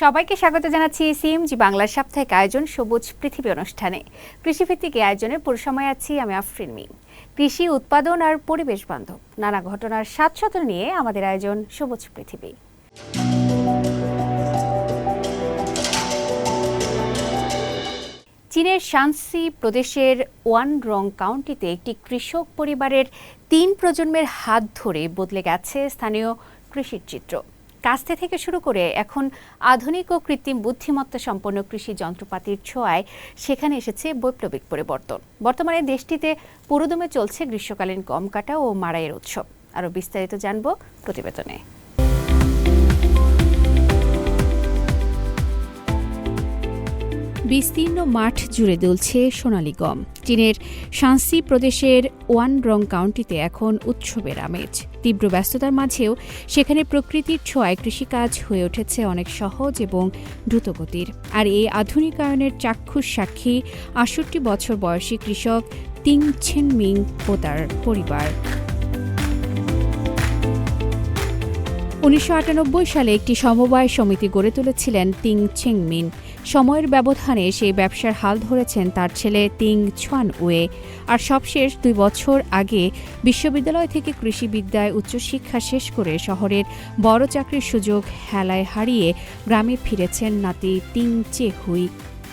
সবাইকে স্বাগত জানাচ্ছি সিএমজি বাংলার সাপ্তাহিক আয়োজন সবুজ পৃথিবী অনুষ্ঠানে। কৃষিভিত্তিক এই আয়োজনের পুরো সময় আছি আমি আফরিন মিম। কৃষি উৎপাদন আর পরিবেশ বান্ধব নানা ঘটনার স্বাদ নিয়ে আমাদের আয়োজন সবুজ পৃথিবী। চীনের শানসি প্রদেশের ওয়ানরং কাউন্টিতে একটি কৃষক পরিবারের ৩ প্রজন্মের হাত ধরে বদলে গেছে স্থানীয় কৃষির চিত্র। কাস্তে থেকে শুরু করে এখন আধুনিক ও কৃত্রিম বুদ্ধিমত্তা সম্পন্ন কৃষি যন্ত্রপাতির ছোঁয়ায় সেখানে এসেছে বৈপ্লবিক পরিবর্তন। বর্তমানে দেশটিতে পুরোদমে চলছে গ্রীষ্মকালীন গম কাটা ও মাড়াইয়ের উৎসব। আরও বিস্তারিত জানব প্রতিবেদনে। বিস্তীর্ণ মাঠ জুড়ে দুলছে সোনালী গম। চীনের শানসি প্রদেশের ওয়ানরং কাউন্টিতে এখন উৎসবের আমেজ। তীব্র ব্যস্ততার মাঝেও সেখানে প্রকৃতির ছোঁয়ায় কৃষিকাজ হয়ে উঠেছে অনেক সহজ এবং দ্রুতগতির। আর এই আধুনিকায়নের চাক্ষুষ সাক্ষী ৬৮ বছর বয়সী কৃষক তিং ছেনমিং ও তার পরিবার। ১৯৯৮ সালে একটি সমবায় সমিতি গড়ে তুলেছিলেন তিং ছেনমিং। সময়ের ব্যবধানে সেই ব্যবসার হাল ধরেছেন তার ছেলে তিং ছুয়ানওয়ে। আর সবশেষ ২ বছর আগে বিশ্ববিদ্যালয় থেকে কৃষিবিদ্যায় উচ্চশিক্ষা শেষ করে শহরের বড় চাকরির সুযোগ হেলায় হারিয়ে গ্রামে ফিরেছেন নাতি তিং চেহুই।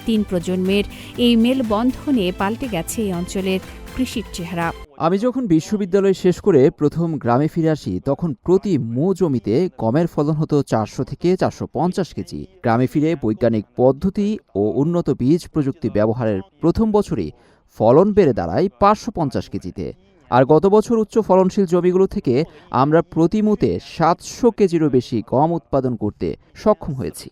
৩ প্রজন্মের এই মেলবন্ধনে পাল্টে গেছে এই অঞ্চলের কৃষির চেহারা। আমি যখন বিশ্ববিদ্যালয় শেষ করে প্রথম গ্রামে ফিরে আসি তখন প্রতি মো জমিতে গমের ফলন হতো ৪০০ থেকে ৪৫০ কেজি। গ্রামে ফিরে বৈজ্ঞানিক পদ্ধতি ও উন্নত বীজ প্রযুক্তি ব্যবহারের প্রথম বছরই ফলন বেড়ে দাঁড়ায় ৫৫০ কেজিতে। আর গত বছর উচ্চ ফলনশীল জমিগুলো থেকে আমরা প্রতি মুতে ৭০০ কেজিরও বেশি গম উৎপাদন করতে সক্ষম হয়েছি।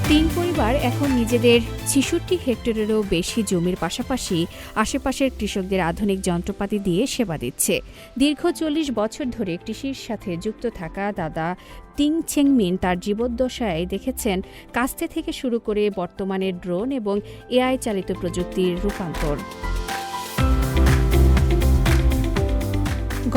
৩ পরিবার এখন নিজেদের ৬৬ হেক্টরেরও বেশি জমির পাশাপাশি আশেপাশের কৃষকদের আধুনিক যন্ত্রপাতি দিয়ে সেবা দিচ্ছে। দীর্ঘ ৪০ বছর ধরে কৃষির সাথে যুক্ত থাকা দাদা তিং ছেনমিং তার জীবদ্দশায় দেখেছেন কাস্তে থেকে শুরু করে বর্তমানে ড্রোন এবং এআই চালিত প্রযুক্তির রূপান্তর।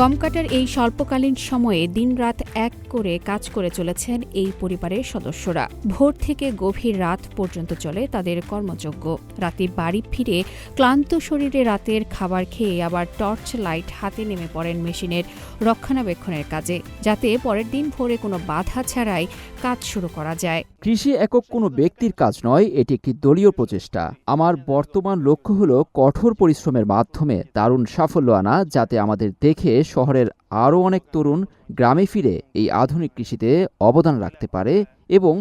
গম কাটার এই স্বল্পকালীন সময়ে দিনরাত এক করে কাজ করে চলেছেন এই পরিবারের সদস্যরা। ভোর থেকে গভীর রাত পর্যন্ত চলে তাদের কর্মযজ্ঞ। রাতে বাড়ি ফিরে ক্লান্ত শরীরে রাতের খাবার খেয়ে আবার টর্চ লাইট হাতে নেমে পড়েন মেশিনের রক্ষণাবেক্ষণের কাজে, যাতে পরের দিন ভোরে কোনো বাধা ছাড়াই কাজ শুরু করা যায়। কৃষি একক কোনো ব্যক্তির কাজ নয়, এটি একটি দলীয় প্রচেষ্টা। আমার বর্তমান লক্ষ্য হলো কঠোর পরিশ্রমের মাধ্যমে দারুণ সাফল্য আনা, যাতে আমাদের দেখে শহরের আরও অনেক তরুণ গ্রামে ফিরে এই আধুনিক কৃষিতে অবদান রাখতে পারে এবং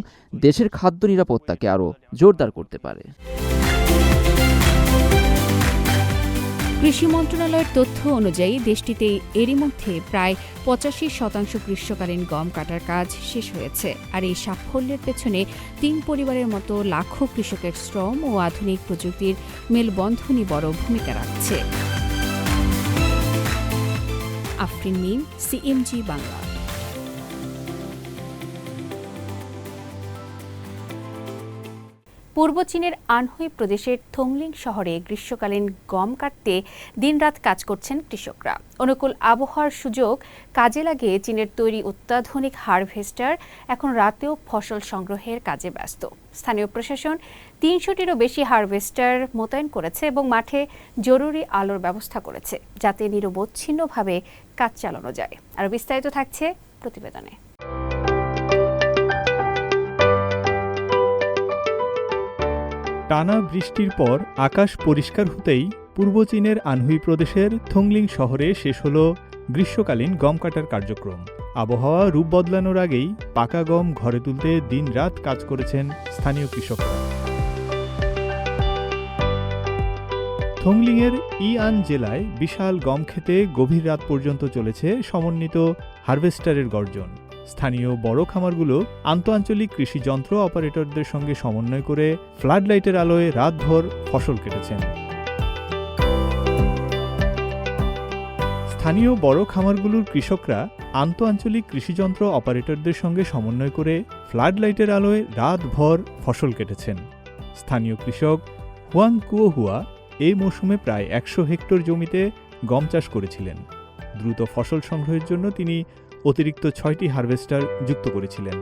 দেশের খাদ্য নিরাপত্তাকে আরও জোরদার করতে পারে। কৃষি মন্ত্রণালয়ের তথ্য অনুযায়ী দেশটিতে এরই মধ্যে প্রায় ৮৫% গ্রীষ্মকালীন গম কাটার কাজ শেষ হয়েছে। আর এই সাফল্যের পেছনে ৩ পরিবারের মতো লাখো কৃষকের শ্রম ও আধুনিক প্রযুক্তির মেলবন্ধনই বড় ভূমিকা রাখছে। আফরিন মিম, সিএমজি বাংলা। পূর্ব চীনের আনহুই প্রদেশের থংলিং শহরে গ্রীষ্মকালীন গম কাটতে দিনরাত কাজ করছেন কৃষকরা। অনুকূল আবহাওয়ার সুযোগ কাজে লাগিয়ে চীনের তৈরি অত্যাধুনিক হারভেস্টার এখন রাতেও ফসল সংগ্রহের কাজে ব্যস্ত। স্থানীয় প্রশাসন ৩০০টিরও বেশি হারভেস্টার মোতায়েন করেছে এবং মাঠে জরুরি আলোর ব্যবস্থা করেছে, যাতে নিরবচ্ছিন্নভাবে কাজ চালানো যায়। আর বিস্তারিত থাকছে প্রতিবেদনে। টানা বৃষ্টির পর আকাশ পরিষ্কার হতেই পূর্ব চীনের আনহুই প্রদেশের থংলিং শহরে শেষ হল গ্রীষ্মকালীন গম কাটার কার্যক্রম। আবহাওয়া রূপ বদলানোর আগেই পাকা গম ঘরে তুলতে দিনরাত কাজ করেছেন স্থানীয় কৃষকরা। থংলিংয়ের ইআন জেলায় বিশাল গম খেতে গভীর রাত পর্যন্ত চলেছে সমন্বিত হারভেস্টারের গর্জন। স্থানীয় বড় খামারগুলো আন্তঃআঞ্চলিক কৃষি যন্ত্র অপারেটরদের সঙ্গে সমন্বয় করে ফ্লাড লাইটের আলোয় রাতভর ফসল কেটেছেন। স্থানীয় বড় খামারগুলোর কৃষকরা আন্তঃআঞ্চলিক কৃষিযন্ত্র অপারেটরদের সঙ্গে সমন্বয় করে ফ্লাড লাইটের আলোয় রাতভর ফসল কেটেছেন। স্থানীয় কৃষক হুয়াং কুয়োহুয়া এই মৌসুমে প্রায় ১০০ হেক্টর জমিতে গম চাষ করেছিলেন। দ্রুত ফসল সংগ্রহের জন্য তিনি অতিরিক্ত 6টি হারভেস্টার যুক্ত করেছিলেন।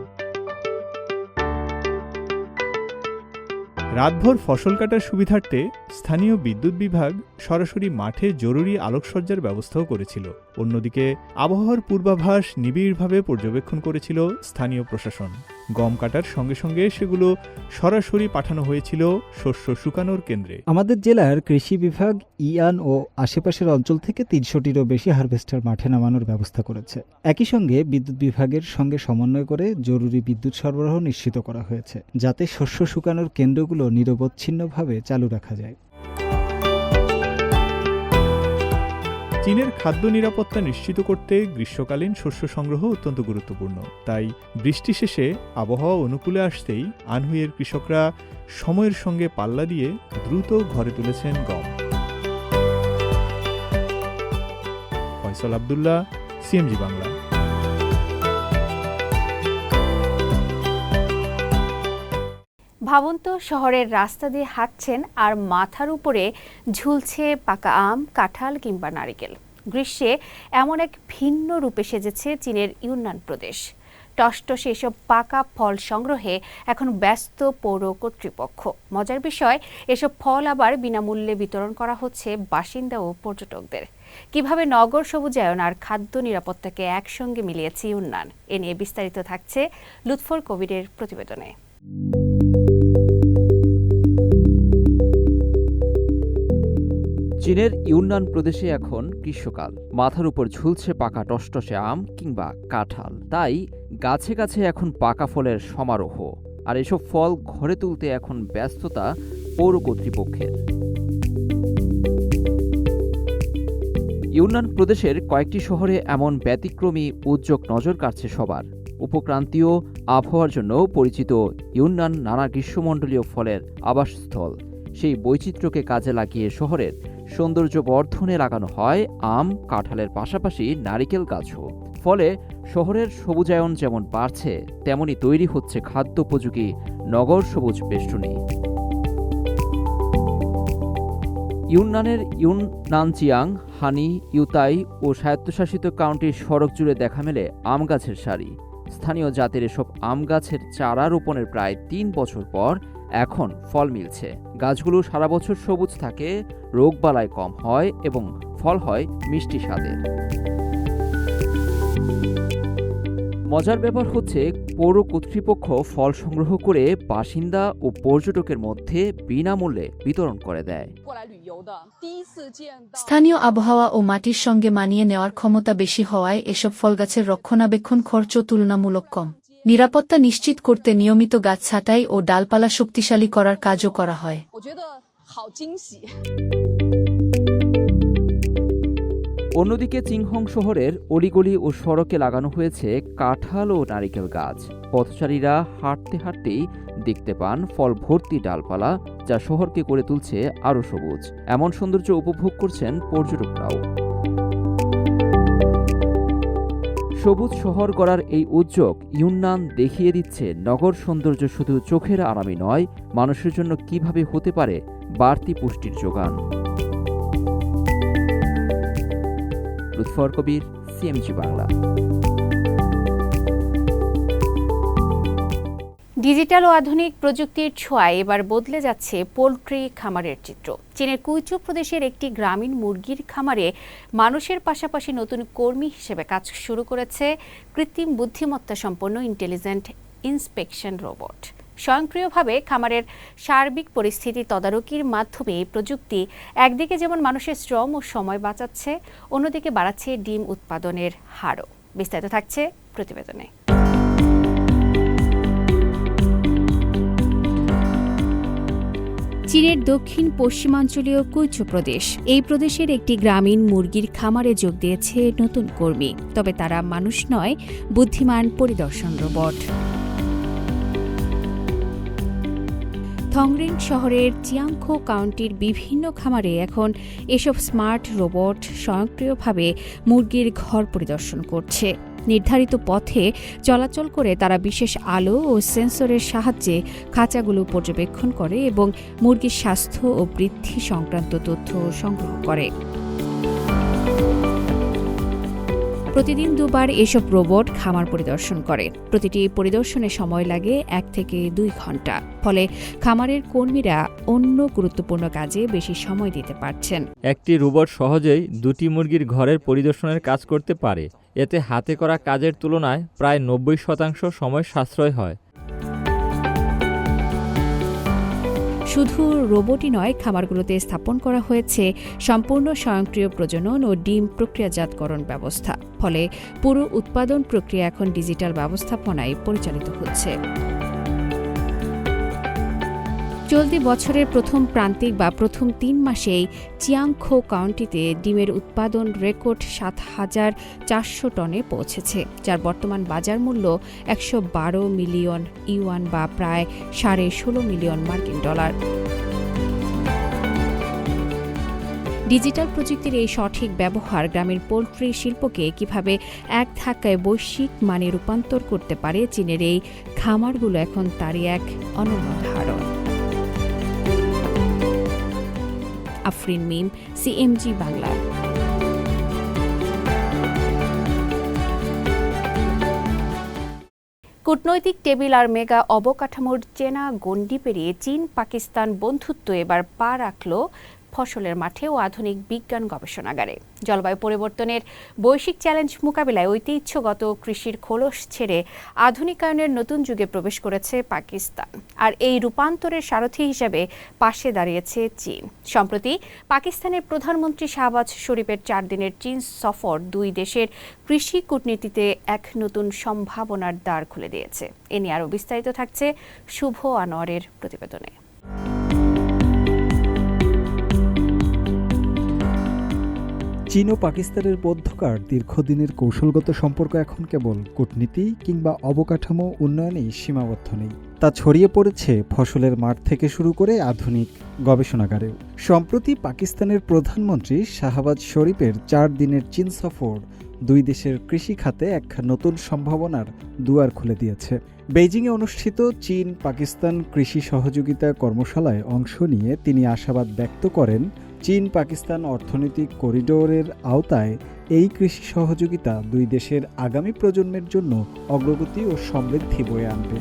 রাতভর ফসল কাটার সুবিধার্থে স্থানীয় বিদ্যুৎ বিভাগ সরাসরি মাঠে জরুরি আলোকসজ্জার ব্যবস্থাও করেছিল। অন্যদিকে আবহাওয়ার পূর্বাভাস নিবিড়ভাবে পর্যবেক্ষণ করেছিল স্থানীয় প্রশাসন। গম কাটার সঙ্গে সঙ্গে সেগুলো সরাসরি পাঠানো হয়েছিল শস্য শুকানোর কেন্দ্রে। আমাদের জেলার কৃষি বিভাগ ইয়ান ও আশেপাশের অঞ্চল থেকে ৩০০টিরও বেশি হারভেস্টার মাঠে নামানোর ব্যবস্থা করেছে। একই সঙ্গে বিদ্যুৎ বিভাগের সঙ্গে সমন্বয় করে জরুরি বিদ্যুৎ সরবরাহ নিশ্চিত করা হয়েছে, যাতে শস্য শুকানোর কেন্দ্রগুলো নিরবচ্ছিন্নভাবে চালু রাখা যায়। চীনের খাদ্য নিরাপত্তা নিশ্চিত করতে গ্রীষ্মকালীন শস্য সংগ্রহ অত্যন্ত গুরুত্বপূর্ণ। তাই বৃষ্টি শেষে আবহাওয়া অনুকূলে আসতেই আনহুইয়ের কৃষকরা সময়ের সঙ্গে পাল্লা দিয়ে দ্রুত ঘরে তুলেছেন গম। ফয়সাল আব্দুল্লাহ, সিএমজি বাংলা। ভাবুন তো, শহরের রাস্তা দিয়ে হাঁটছেন আর মাথার উপরে ঝুলছে পাকা আম, কাঁঠাল কিংবা নারিকেল। গ্রীষ্মে এমন এক ভিন্ন রূপে সেজেছে চীনের ইউনান প্রদেশ। টসটসে এসব পাকা ফল সংগ্রহে এখন ব্যস্ত পৌর কর্তৃপক্ষ। মজার বিষয়, এসব ফল আবার বিনামূল্যে বিতরণ করা হচ্ছে বাসিন্দা ও পর্যটকদের। কিভাবে নগর সবুজায়ন আর খাদ্য নিরাপত্তাকে একসঙ্গে মিলিয়েছে ইউনান, এ নিয়ে বিস্তারিত থাকছে লুৎফর কবিরের প্রতিবেদনে। চীনের ইউনান প্রদেশে এখন গ্রীষ্মকাল। মাথার উপর ঝুলছে পাকা টসটসে আম কিংবা কাঁঠাল। তাই গাছে গাছে এখন পাকা ফলের সমারোহ। আর এসব ফল ঘরে তুলতে এখন ব্যস্ততা পৌর কর্তৃপক্ষের। ইউনান প্রদেশের কয়েকটি শহরে এমন ব্যতিক্রমী উদ্যোগ নজর কাড়ছে সবার। উপক্রান্তীয় আবহাওয়ার জন্য পরিচিত ইউনান নানা গ্রীষ্মমণ্ডলীয় ফলের আবাসস্থল। সেই বৈচিত্র্যকে কাজে লাগিয়ে শহরের সৌন্দর্য বর্ধনে লাগানো হয় আম, কাঁঠালের পাশাপাশি নারিকেল গাছও। ফলে শহরের সবুজায়ন যেমন বাড়ছে, তেমনি তৈরি হচ্ছে খাদ্যোপযোগী নগর সবুজ বেষ্টনী। ইউনানের ইউনানচিয়াং, হানি, ইউতাই ও স্বায়ত্তশাসিত কাউন্টির সড়ক জুড়ে দেখা মেলে আম গাছের সারি। স্থানীয় জাতের এসব আম গাছের চারা রোপণের প্রায় ৩ বছর পর এখন ফল মিলছে। গাছগুলো সারা বছর সবুজ থাকে, রোগবালাই কম হয় এবং ফল হয় মিষ্টি স্বাদের। মজার ব্যাপার হচ্ছে, পৌর কর্তৃপক্ষ ফল সংগ্রহ করে বাসিন্দা ও পর্যটকের মধ্যে বিনামূল্যে বিতরণ করে দেয়। স্থানীয় আবহাওয়া ও মাটির সঙ্গে মানিয়ে নেওয়ার ক্ষমতা বেশি হওয়ায় এসব ফলগাছের রক্ষণাবেক্ষণ খরচ তুলনামূলক কম। নিরাপত্তা নিশ্চিত করতে নিয়মিত গাছ ছাঁটাই ও ডালপালা শক্তিশালী করার কাজও করা হয়। অন্যদিকে চিংহং শহরের অলিগলি ও সড়কে লাগানো হয়েছে কাঁঠাল ও নারিকেল গাছ। পথচারীরা হাঁটতে হাঁটতেই দেখতে পান ফল ভর্তি ডালপালা, যা শহরকে করে তুলছে আরও সবুজ। এমন সৌন্দর্য উপভোগ করছেন পর্যটকরাও। সবুজ শহর গড়ার এই উদ্যোগ ইউনান দেখিয়ে দিচ্ছে নগর সৌন্দর্য শুধু চোখের আরামই নয়, মানুষের জন্য কিভাবে হতে পারে বাড়তি পুষ্টির যোগান। লুৎফর কবির, সিএমজি বাংলা। ডিজিটাল ও আধুনিক প্রযুক্তির ছোঁয়ায় এবার বদলে যাচ্ছে পোল্ট্রি খামারের চিত্র। চীনের কুইচু প্রদেশের একটি গ্রামীণ মুরগির খামারে মানুষের পাশাপাশি নতুন কর্মী হিসেবে কাজ শুরু করেছে কৃত্রিম বুদ্ধিমত্তা সম্পন্ন ইন্টেলিজেন্ট ইন্সপেকশন রোবট। স্বয়ংক্রিয়ভাবে খামারের সার্বিক পরিস্থিতি তদারকির মাধ্যমে এই প্রযুক্তি একদিকে যেমন মানুষের শ্রম ও সময় বাঁচাচ্ছে, অন্যদিকে বাড়াচ্ছে ডিম উৎপাদনের হারও। বিস্তারিত থাকছে প্রতিবেদনে। চীনের দক্ষিণ পশ্চিমাঞ্চলীয় কুইচু প্রদেশ। এই প্রদেশের একটি গ্রামীণ মুরগির খামারে যোগ দিয়েছে নতুন কর্মী। তবে তারা মানুষ নয়, বুদ্ধিমান পরিদর্শন রোবট। থংরিং শহরের চিয়াংখো কাউন্টির বিভিন্ন খামারে এখন এসব স্মার্ট রোবট স্বয়ংক্রিয়ভাবে মুরগির ঘর পরিদর্শন করছে। নির্ধারিত পথে চলাচল করে তারা বিশেষ আলো ও সেন্সরের সাহায্যে খাঁচাগুলো পর্যবেক্ষণ করে এবং মুরগির স্বাস্থ্য ও বৃদ্ধি সংক্রান্ত তথ্য সংগ্রহ করে। প্রতিদিন দুবার এসব রোবট খামার পরিদর্শন করে। প্রতিটি পরিদর্শনে সময় লাগে 1 থেকে 2 ঘন্টা। ফলে খামারের কর্মীরা অন্য গুরুত্বপূর্ণ কাজে বেশি সময় দিতে পারছেন। একটি রোবট সহজেই 2টি মুরগির ঘরের পরিদর্শনের কাজ করতে পারে। এতে হাতে করা কাজের তুলনায় প্রায় 90% সময় সাশ্রয় হয়। শুধু রোবটই নয়, খামারগুলোতে স্থাপন করা হয়েছে সম্পূর্ণ স্বয়ংক্রিয় প্রজনন ও ডিম প্রক্রিয়াজাতকরণ ব্যবস্থা। ফলে পুরো উৎপাদন প্রক্রিয়া এখন ডিজিটাল ব্যবস্থাপনায় পরিচালিত হচ্ছে। চলতি বছরের প্রথম প্রান্তিক বা প্রথম 3 মাসেই চিয়াংখো কাউন্টিতে ডিমের উৎপাদন রেকর্ড ৭,৪০০ টনে পৌঁছেছে, যার বর্তমান বাজার মূল্য ১১২ মিলিয়ন ইউয়ান বা প্রায় $16.5 মিলিয়ন মার্কিন ডলার। ডিজিটাল প্রযুক্তির এই সঠিক ব্যবহার গ্রামের পোল্ট্রি শিল্পকে কিভাবে এক ধাক্কায় বৈশ্বিক মানে রূপান্তর করতে পারে, চীনের এই খামারগুলো এখন তারই এক অনন্য উদাহরণ। আফরিন মিম, CMG বাংলা। কূটনৈতিক টেবিল আর মেগা অবকাঠামোর চেনা গণ্ডি পেরিয়ে চীন পাকিস্তান বন্ধুত্ব এবার পা রাখল ফসলের মাঠে ও আধুনিক বিজ্ঞান গবেষণাগারে। জলবায়ু পরিবর্তনের বৈশ্বিক চ্যালেঞ্জ মোকাবিলায় ঐতিহ্যগত কৃষির খোলস ছেড়ে আধুনিকায়নের নতুন যুগে প্রবেশ করেছে পাকিস্তান। আর এই রূপান্তরের সারথি হিসেবে পাশে দাঁড়িয়েছে চীন। সম্প্রতি পাকিস্তানের প্রধানমন্ত্রী শাহবাজ শরীফের 4 দিনের চীন সফর 2 দেশের কৃষি কূটনীতিতে এক নতুন সম্ভাবনার দ্বার খুলে দিয়েছে। এ নিয়ে আরও বিস্তারিত থাকছে শুভ আনোয়ারের প্রতিবেদনে। চীন ও পাকিস্তানের মধ্যকার দীর্ঘদিনের কৌশলগত সম্পর্ক এখন কেবল কূটনীতি কিংবা অবকাঠামো উন্নয়নেই সীমাবদ্ধ নেই, তা ছড়িয়ে পড়েছে ফসলের মাঠ থেকে শুরু করে আধুনিক গবেষণাগারেও। সম্প্রতি পাকিস্তানের প্রধানমন্ত্রী শাহবাজ শরীফের 4 দিনের চীন সফর 2 দেশের কৃষি খাতে এক নতুন সম্ভাবনার দুয়ার খুলে দিয়েছে। বেইজিংয়ে অনুষ্ঠিত চীন পাকিস্তান কৃষি সহযোগিতা কর্মশালায় অংশ নিয়ে তিনি আশাবাদ ব্যক্ত করেন, চীন পাকিস্তান অর্থনৈতিক করিডোরের আওতায় এই কৃষি সহযোগিতা 2 দেশের আগামী প্রজন্মের জন্য অগ্রগতি ও সমৃদ্ধি বয়ে আনবে।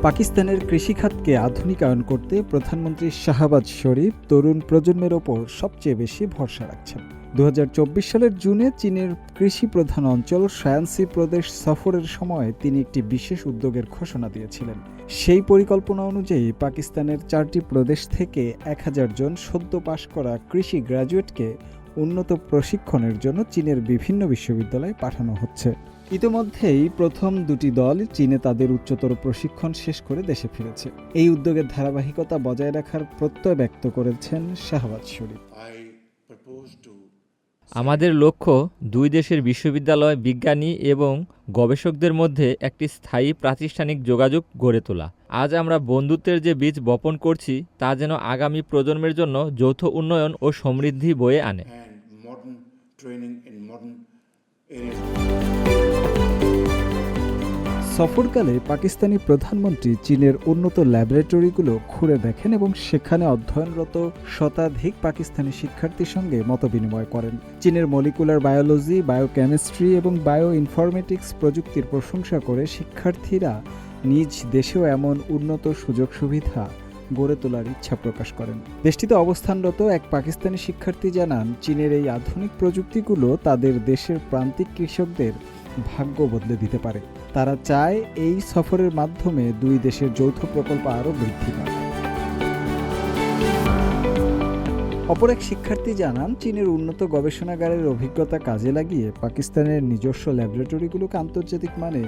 পাকিস্তানের কৃষিখাতকে আধুনিকায়ন করতে প্রধানমন্ত্রী শাহবাজ শরীফ তরুণ প্রজন্মের ওপর সবচেয়ে বেশি ভরসা রাখছেন। 2024 সালের জুনে চীনের কৃষি প্রধান অঞ্চল শায়ানসি প্রদেশ সফরের সময় তিনি একটি বিশেষ উদ্যোগের ঘোষণা দিয়েছিলেন। সেই পরিকল্পনা অনুযায়ী পাকিস্তানের 4টি প্রদেশ থেকে 1000 জন সদ্য পাশ করা কৃষি গ্র্যাজুয়েটকে উন্নত প্রশিক্ষণের জন্য চীনের বিভিন্ন বিশ্ববিদ্যালয়ে পাঠানো হচ্ছে। ইতোমধ্যেই প্রথম 2টি দল চীনে তাদের উচ্চতর প্রশিক্ষণ শেষ করে দেশে ফিরেছে। এই উদ্যোগের ধারাবাহিকতা বজায় রাখার প্রত্যয় ব্যক্ত করেছেন শাহবাজ শরীফ। আমাদের লক্ষ্য 2 দেশের বিশ্ববিদ্যালয়, বিজ্ঞানী এবং গবেষকদের মধ্যে একটি স্থায়ী প্রাতিষ্ঠানিক যোগাযোগ গড়ে তোলা। আজ আমরা বন্ধুত্বের যে বীজ বপন করছি তা যেন আগামী প্রজন্মের জন্য যৌথ উন্নয়ন ও সমৃদ্ধি বয়ে আনে। সফরকালে পাকিস্তানি প্রধানমন্ত্রী চীনের উন্নত ল্যাবরেটরিগুলো ঘুরে দেখেন এবং সেখানে অধ্যয়নরত শতাধিক পাকিস্তানি শিক্ষার্থীর সঙ্গে মতবিনিময় করেন। চীনের মলিকুলার বায়োলজি, বায়োকেমিস্ট্রি এবং বায়ো ইনফরমেটিক্স প্রযুক্তির প্রশংসা করে শিক্ষার্থীরা নিজ দেশেও এমন উন্নত সুযোগ সুবিধা গড়ে তোলার ইচ্ছা প্রকাশ করেন। দেশটিতে অবস্থানরত এক পাকিস্তানি শিক্ষার্থী জানান, চীনের এই আধুনিক প্রযুক্তিগুলো তাদের দেশের প্রান্তিক কৃষকদের ভাগ্য বদলে দিতে পারে। তারা চায় এই সফরের মাধ্যমে 2 দেশের যৌথ প্রকল্প আরও বৃদ্ধি পায়। অপর এক শিক্ষার্থী জানান, চীনের উন্নত গবেষণাগারের অভিজ্ঞতা কাজে লাগিয়ে পাকিস্তানের নিজস্ব ল্যাবরেটরিগুলোকে আন্তর্জাতিক মানে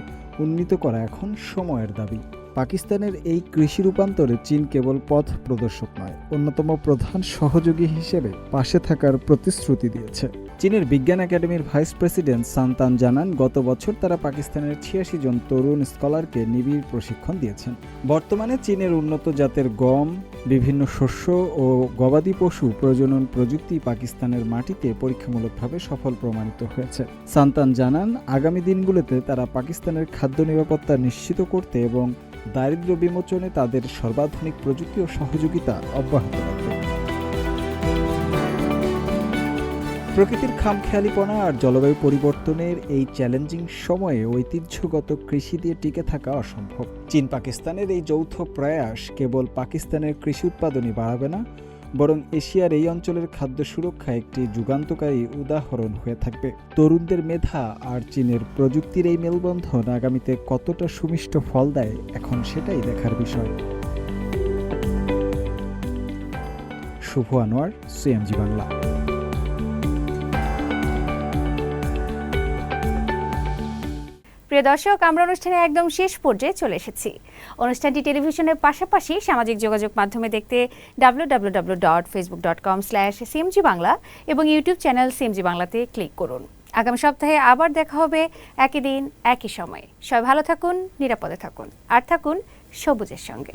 উন্নীত করা এখন সময়ের দাবি। পাকিস্তানের এই কৃষি রূপান্তরে চীন কেবল পথ প্রদর্শক নয়, অন্যতম প্রধান সহযোগী হিসেবে পাশে থাকার প্রতিশ্রুতি দিয়েছে। চীনের বিজ্ঞান একাডেমির ভাইস প্রেসিডেন্ট সান্তান জানান, গত বছর তারা পাকিস্তানের 86 জন তরুণ স্কলারকে নিবিড় প্রশিক্ষণ দিয়েছেন। বর্তমানে চীনের উন্নত জাতের গম, বিভিন্ন শস্য ও গবাদি পশু প্রজনন প্রযুক্তি পাকিস্তানের মাটিতে পরীক্ষামূলকভাবে সফল প্রমাণিত হয়েছে। সান্তান জানান, আগামী দিনগুলোতে তারা পাকিস্তানের খাদ্য নিরাপত্তা নিশ্চিত করতে এবং দারিদ্র্য বিমোচনে তাদের সর্বাধুনিক প্রযুক্তি ও সহযোগিতা অব্যাহত রাখবে। প্রকৃতির খামখেয়ালিপনা আর জলবায়ু পরিবর্তনের এই চ্যালেঞ্জিং সময়ে ঐতিহ্যগত কৃষি দিয়ে টিকে থাকা অসম্ভব। চীন পাকিস্তানের এই যৌথ প্রয়াস কেবল পাকিস্তানের কৃষি উৎপাদনই বাড়াবে না, বরং এশিয়ার এই অঞ্চলের খাদ্য সুরক্ষা একটি যুগান্তকারী উদাহরণ হয়ে থাকবে। তরুণদের মেধা আর চীনের প্রযুক্তির এই মেলবন্ধন আগামীতে কতটা সুমিষ্ট ফল দেয়, এখন সেটাই দেখার বিষয়। শুভ আনোয়ার, সিএমজি বাংলা। প্রিয় দর্শক, আমরা অনুষ্ঠানে একদম শেষ পর্যায়ে চলে এসেছি। অনুষ্ঠানটি টেলিভিশনের পাশাপাশি সামাজিক যোগাযোগ মাধ্যমে দেখতে www.facebook.com/cmg বাংলা এবং ইউটিউব চ্যানেল সিএমজি বাংলাতে ক্লিক করুন। আগামী সপ্তাহে আবার দেখা হবে একই দিন একই সময়ে। সবাই ভালো থাকুন, নিরাপদে থাকুন আর থাকুন সবুজের সঙ্গে।